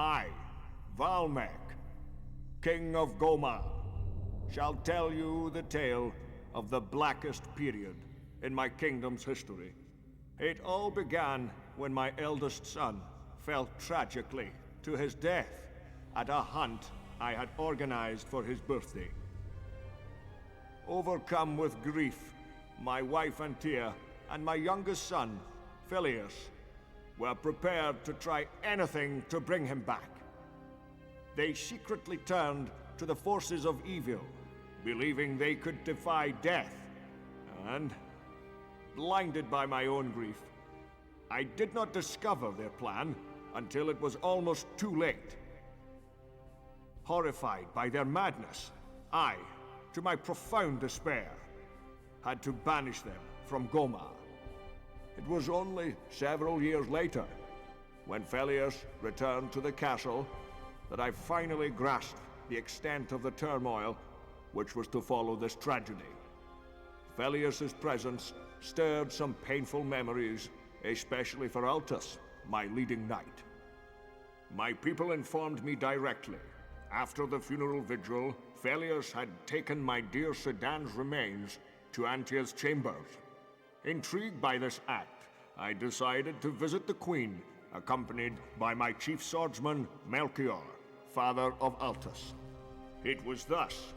I, Valmek, King of Goma, shall tell you the tale of the blackest period in my kingdom's history. It all began when my eldest son fell tragically to his death at a hunt I had organized for his birthday. Overcome with grief, my wife Antia and my youngest son, Phileas, were prepared to try anything to bring him back. They secretly turned to the forces of evil, believing they could defy death, and, blinded by my own grief, I did not discover their plan until it was almost too late. Horrified by their madness, I, to my profound despair, had to banish them from Goma. It was only several years later, when Phileas returned to the castle, that I finally grasped the extent of the turmoil which was to follow this tragedy. Phileas's presence stirred some painful memories, especially for Altus, my leading knight. My people informed me directly. After the funeral vigil, Phileas had taken my dear Sedan's remains to Antia's chambers. Intrigued by this act, I decided to visit the Queen, accompanied by my chief swordsman, Melchior, father of Altus. It was thus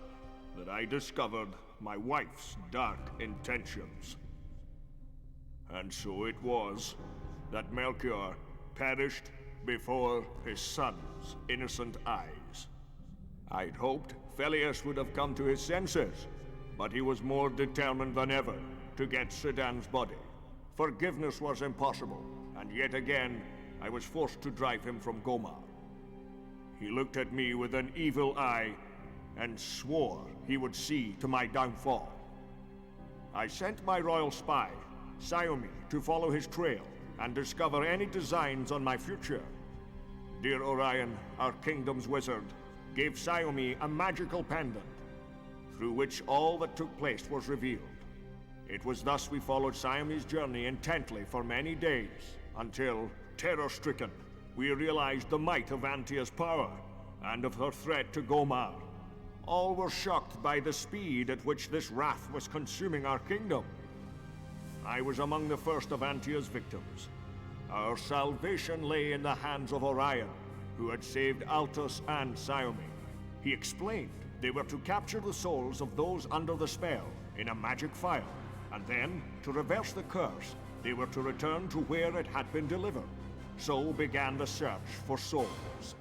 that I discovered my wife's dark intentions. And so it was that Melchior perished before his son's innocent eyes. I'd hoped Phileas would have come to his senses, but he was more determined than ever to get Sedan's body. Forgiveness was impossible, and yet again, I was forced to drive him from Goma. He looked at me with an evil eye and swore he would see to my downfall. I sent my royal spy, Xiaomi, to follow his trail and discover any designs on my future. Dear Orion, our kingdom's wizard, gave Xiaomi a magical pendant, through which all that took place was revealed. It was thus we followed Xiaomi's journey intently for many days, until, terror-stricken, we realized the might of Antia's power, and of her threat to Gomar. All were shocked by the speed at which this wrath was consuming our kingdom. I was among the first of Antia's victims. Our salvation lay in the hands of Orion, who had saved Altus and Xiaomi. He explained they were to capture the souls of those under the spell in a magic file, and then, to reverse the curse, they were to return to where it had been delivered. So began the search for souls.